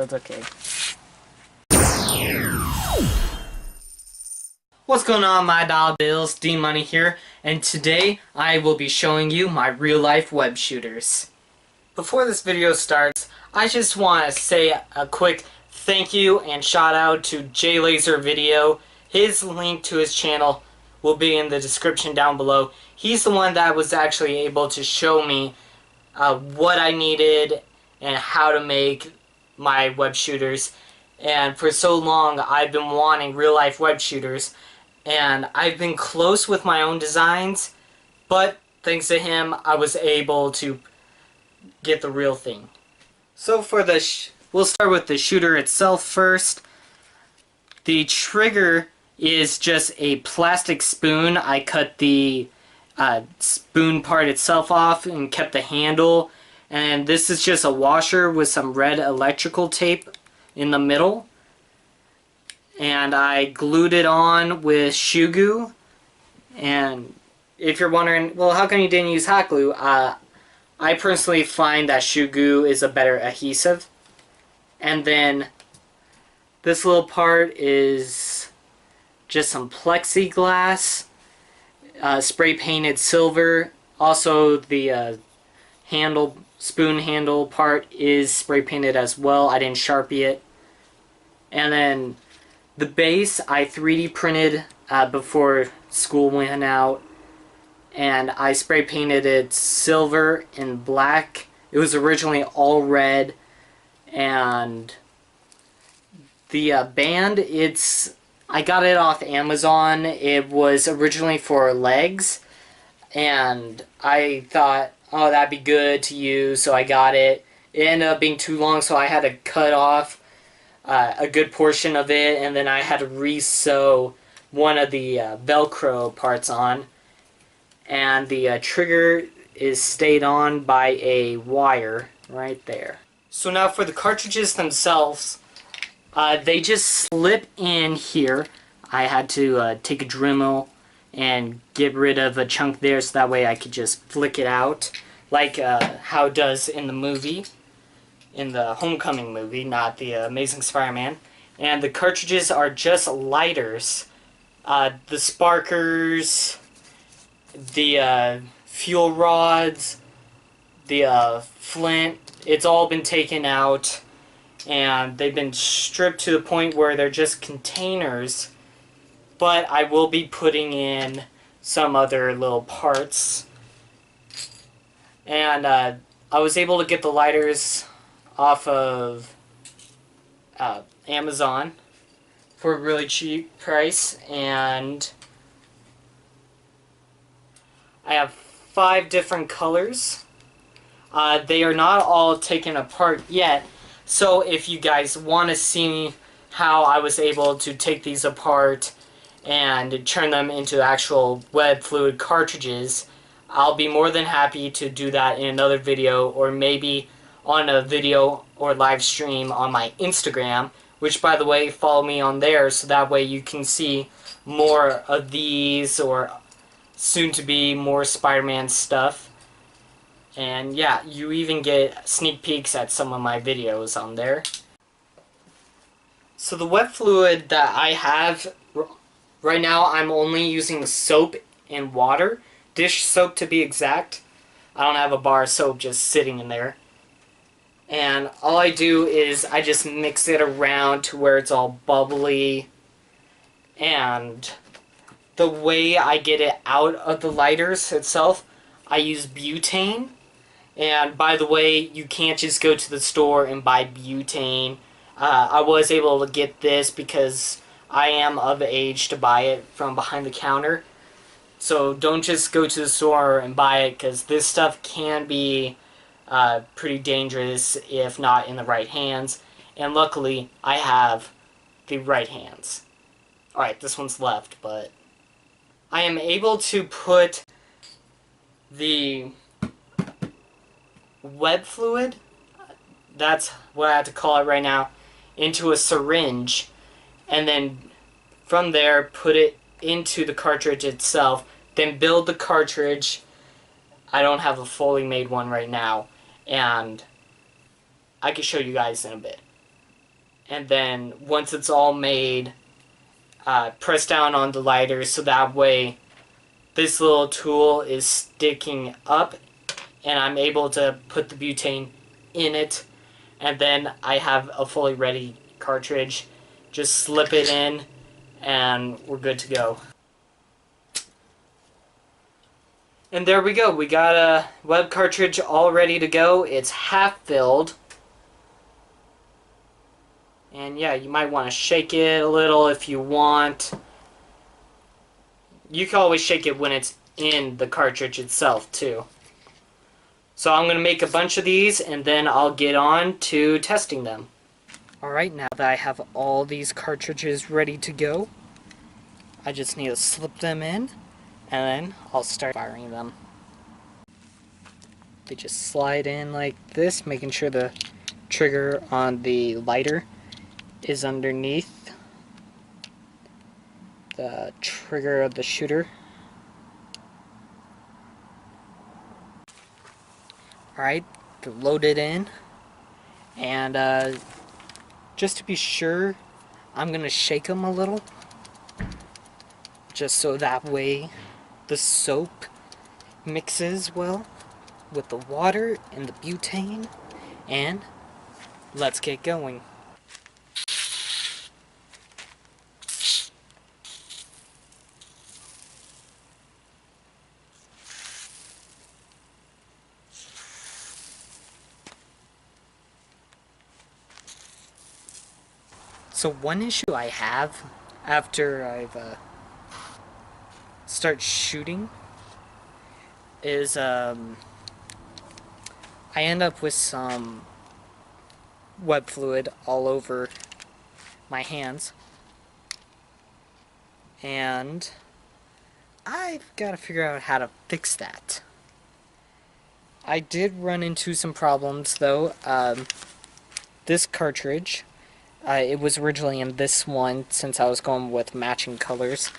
That's okay. What's going on, my dollar bills? D Money here, and today I will be showing you my real-life web shooters. Before this video starts, I just want to say a quick thank you and shout out to JLaservideo. His link to his channel will be in the description down below. He's the one that was actually able to show me what I needed and how to make my web shooters. And for so long, I've been wanting real-life web shooters. And I've been close with my own designs, but thanks to him, I was able to get the real thing. So for the we'll start with the shooter itself first. The trigger is just a plastic spoon. I cut the spoon part itself off and kept the handle. And this is just a washer with some red electrical tape in the middle. And I glued it on with shoe glue. And if you're wondering, well, how come you didn't use hot glue? I personally find that shoe glue is a better adhesive. And then this little part is just some plexiglass, spray painted silver. Also, the spoon handle part is spray painted as well. I didn't Sharpie it. And then the base I 3D printed before school went out, and I spray painted it silver and black. It was originally all red, and the band, I got it off Amazon. It was originally for legs, and I thought, oh, that'd be good to use, so I got it. It ended up being too long, so I had to cut off a good portion of it, and then I had to re-sew one of the Velcro parts on, and the trigger is stayed on by a wire right there. So now for the cartridges themselves, they just slip in here. I had to take a Dremel and get rid of a chunk there so that way I could just flick it out like how it does in the movie. In the Homecoming movie, not the Amazing Spider-Man. And the cartridges are just lighters. The sparkers, the fuel rods, the flint, it's all been taken out. And they've been stripped to the point where they're just containers. But I will be putting in some other little parts. And I was able to get the lighters off of Amazon for a really cheap price, and I have 5 different colors. They are not all taken apart yet, so if you guys want to see how I was able to take these apart and turn them into actual web fluid cartridges, I'll be more than happy to do that in another video, or maybe on a video or live stream on my Instagram, which, by the way, follow me on there so that way you can see more of these, or soon to be more Spider-Man stuff. And yeah, you even get sneak peeks at some of my videos on there. So the web fluid that I have right now, I'm only using soap and water, dish soap to be exact. I don't have a bar of soap just sitting in there. And all I do is I just mix it around to where it's all bubbly. And the way I get it out of the lighters itself, I use butane. And by the way, you can't just go to the store and buy butane. I was able to get this because I am of age to buy it from behind the counter. So don't just go to the store and buy it, because this stuff can be pretty dangerous if not in the right hands, and luckily I have the right hands. Alright, this one's left, but I am able to put the web fluid, that's what I have to call it right now, into a syringe, and then from there put it into the cartridge itself, then build the cartridge. I don't have a fully made one right now, and I can show you guys in a bit. and then once it's all made, press down on the lighter so that way this little tool is sticking up and I'm able to put the butane in it, and then I have a fully ready cartridge. Just slip it in and we're good to go. And there we go. We got a web cartridge all ready to go. It's half filled. And yeah, you might want to shake it a little if you want. You can always shake it when it's in the cartridge itself too. So I'm going to make a bunch of these and then I'll get on to testing them. Alright, now that I have all these cartridges ready to go, I just need to slip them in and then I'll start firing them. They just slide in like this, making sure the trigger on the lighter is underneath the trigger of the shooter. Alright, they're loaded in, and just to be sure, I'm going to shake them a little, just so that way the soap mixes well with the water and the butane, and let's get going. So one issue I have after I've start shooting is I end up with some web fluid all over my hands, and I've got to figure out how to fix that. I did run into some problems though. This cartridge, it was originally in this one since I was going with matching colors.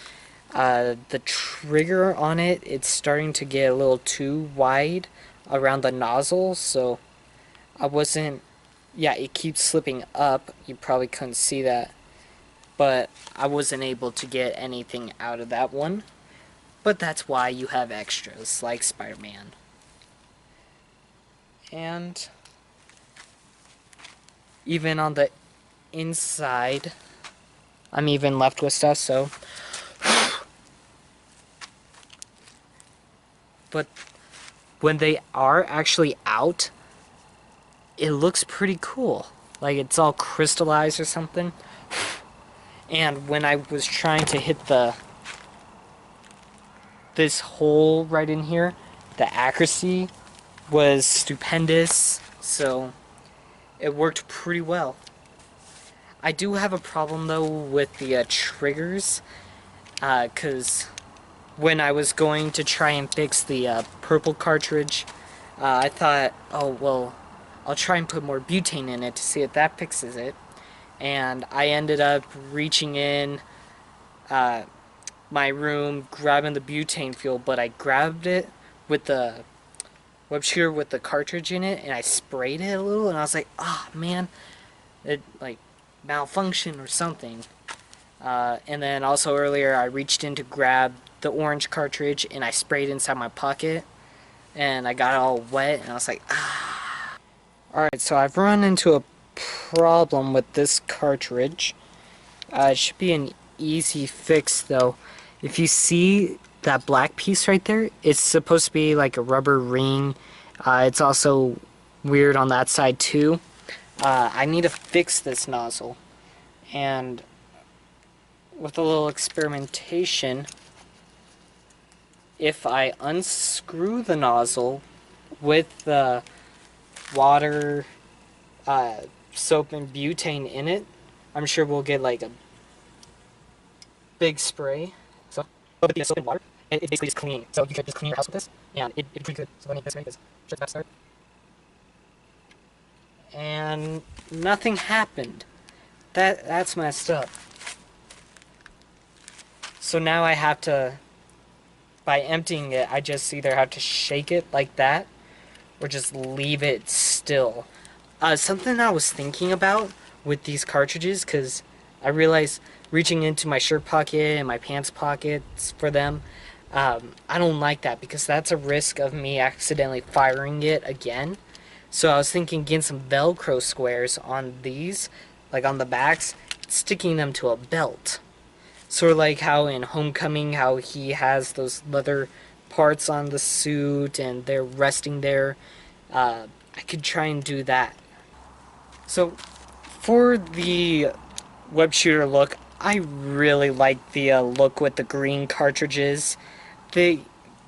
The trigger on it, it's starting to get a little too wide around the nozzle, so I wasn't, yeah, it keeps slipping up. You probably couldn't see that, but I wasn't able to get anything out of that one. But that's why you have extras like Spider-Man. And even on the inside, I'm even left with stuff, so. But when they are actually out, it looks pretty cool. Like it's all crystallized or something. And when I was trying to hit this hole right in here, the accuracy was stupendous, so it worked pretty well. I do have a problem though with the triggers, because when I was going to try and fix the purple cartridge, I thought, oh well, I'll try and put more butane in it to see if that fixes it. And I ended up reaching in my room, grabbing the butane fuel, but I grabbed it with the web shooter with the cartridge in it, and I sprayed it a little, and I was like, oh man, it like malfunctioned or something. And then also earlier I reached in to grab the orange cartridge and I sprayed inside my pocket and I got it all wet, and I was like, ah. Alright, so I've run into a problem with this cartridge. It should be an easy fix though. If you see that black piece right there, it's supposed to be like a rubber ring. It's also weird on that side too. I need to fix this nozzle, and with a little experimentation, if I unscrew the nozzle with the water, soap and butane in it, I'm sure we'll get like a big spray. So, with the soap and water, it basically is clean. So you can just clean your house with this, and it's pretty good. So let me this way, because check that start. And nothing happened. That's messed up. So now I have to, by emptying it, I just either have to shake it like that, or just leave it still. Something I was thinking about with these cartridges, because I realize reaching into my shirt pocket and my pants pockets for them, I don't like that because that's a risk of me accidentally firing it again. So I was thinking getting some Velcro squares on these, like on the backs, sticking them to a belt. Sort of like how in Homecoming, how he has those leather parts on the suit and they're resting there. I could try and do that. So for the web shooter look, I really like the look with the green cartridges. They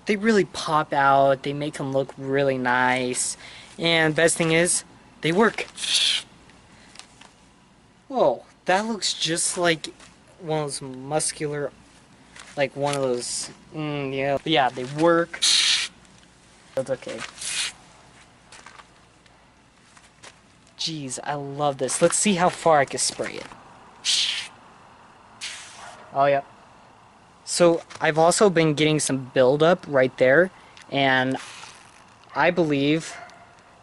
they really pop out. They make them look really nice. And best thing is, they work. Whoa, that looks just like one of those muscular, like one of those, yeah. But yeah, they work. That's okay. Jeez, I love this. Let's see how far I can spray it. Oh, yeah. So, I've also been getting some buildup right there, and I believe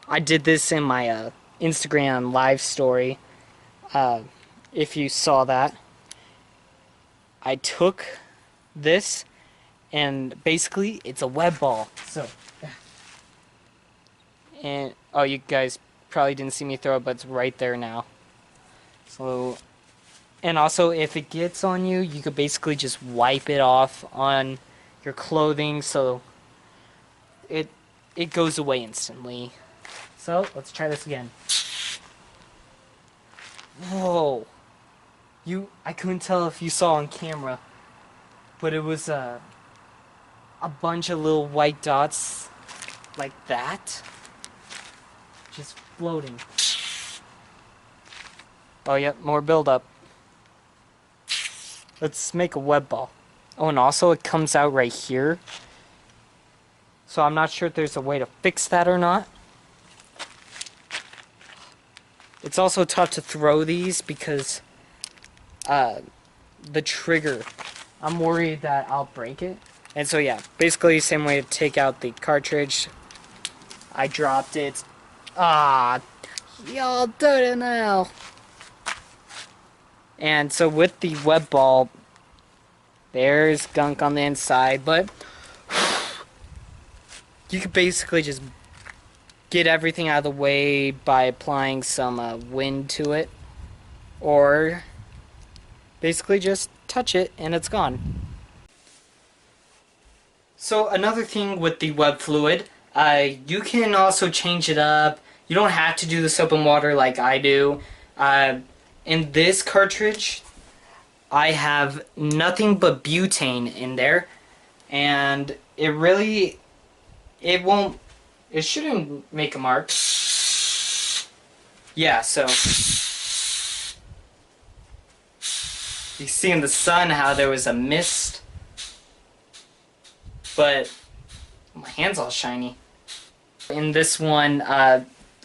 I did this in my Instagram live story. If you saw that, I took this, and basically, it's a web ball. So, and oh, you guys probably didn't see me throw it, but it's right there now. So, and also, if it gets on you, you could basically just wipe it off on your clothing, so it goes away instantly. So, let's try this again. Whoa. I couldn't tell if you saw on camera, but it was a bunch of little white dots like that, just floating. Oh, yeah, more buildup. Let's make a web ball. Oh, and also it comes out right here. So I'm not sure if there's a way to fix that or not. It's also tough to throw these because the trigger, I'm worried that I'll break it. And so yeah, basically same way to take out the cartridge. I dropped it. Ah, y'all did it now. And so with the web ball, there's gunk on the inside, but you could basically just get everything out of the way by applying some wind to it, or basically just touch it and it's gone. So another thing with the web fluid, you can also change it up. You don't have to do the soap and water like I do. In this cartridge, I have nothing but butane in there, and it shouldn't make a mark. Yeah, so you see in the sun how there was a mist, but my hand's all shiny. In this one,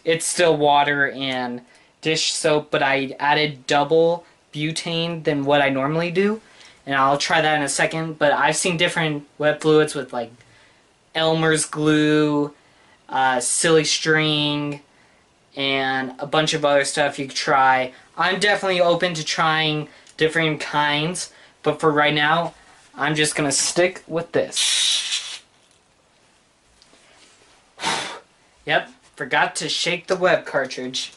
it's still water and dish soap, but I added double butane than what I normally do, and I'll try that in a second. But I've seen different web fluids with like Elmer's glue, silly string, and a bunch of other stuff you could try. I'm definitely open to trying different kinds, but for right now, I'm just gonna stick with this. Yep, forgot to shake the web cartridge.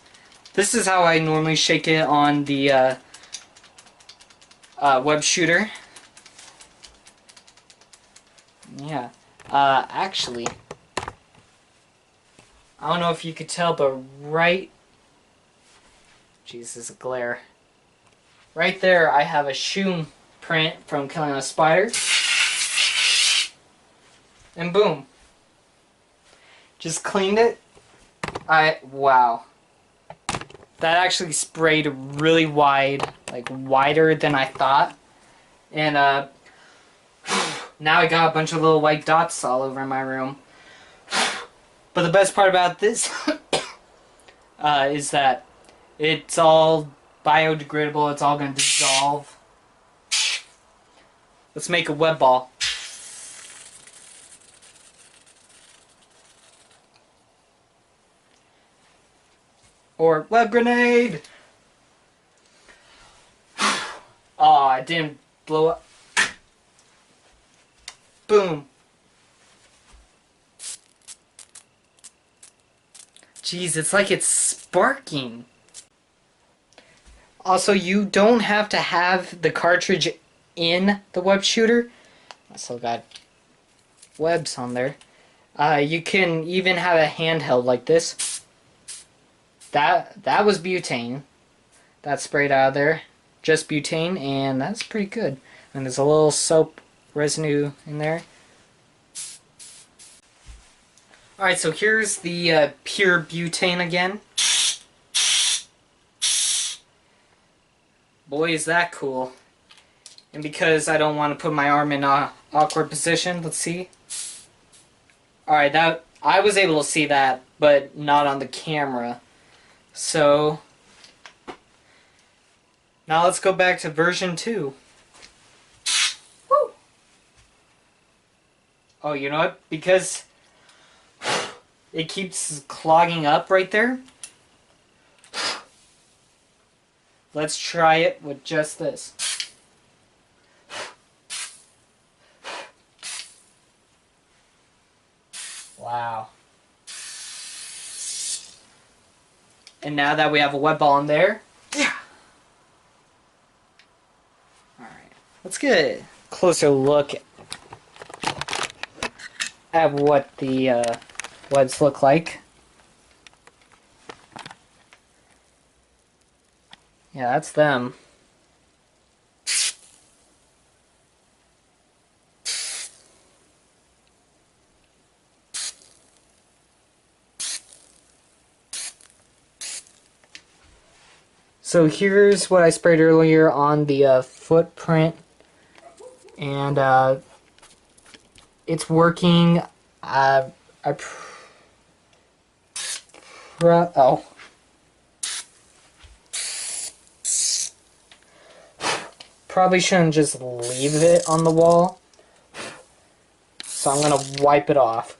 This is how I normally shake it on the web shooter. Yeah, actually, I don't know if you could tell, but right, jeez, this is a glare. Right there, I have a shoe print from killing a spider. And boom. Just cleaned it. Wow. That actually sprayed really wide, like wider than I thought. And now I got a bunch of little white dots all over my room. But the best part about this is that it's all biodegradable. It's all going to dissolve. Let's make a web ball. Or web grenade! it didn't blow up. Boom. Jeez, it's like it's sparking. Also, you don't have to have the cartridge in the web shooter. I still got webs on there. You can even have a handheld like this. That was butane. That sprayed out of there. Just butane, and that's pretty good. And there's a little soap residue in there. Alright, so here's the pure butane again. Boy, is that cool. And because I don't want to put my arm in an awkward position, let's see. Alright, that I was able to see that, but not on the camera. So, now let's go back to version 2. Woo! Oh, you know what? Because it keeps clogging up right there. Let's try it with just this. Wow. And now that we have a web ball in there, yeah. Alright, let's get a closer look at what the webs look like. Yeah, that's them. So here's what I sprayed earlier on the footprint, and it's working. Probably shouldn't just leave it on the wall, so I'm gonna wipe it off.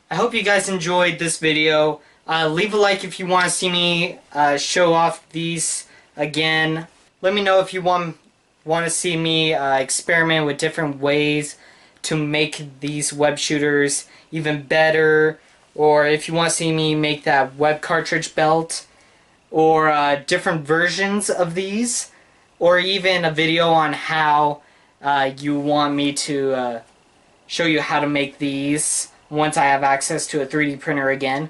I hope you guys enjoyed this video. Leave a like if you want to see me show off these again. Let me know if you want to see me experiment with different ways to make these web shooters even better, or if you want to see me make that web cartridge belt, or different versions of these, or even a video on how you want me to show you how to make these once I have access to a 3D printer again,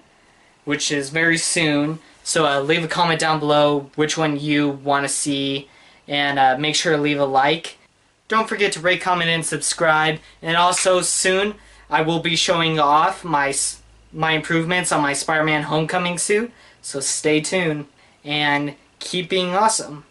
which is very soon. So leave a comment down below which one you want to see, and make sure to leave a like. Don't forget to rate, comment, and subscribe. And also soon I will be showing off my improvements on my Spider-Man Homecoming suit. So stay tuned and keep being awesome.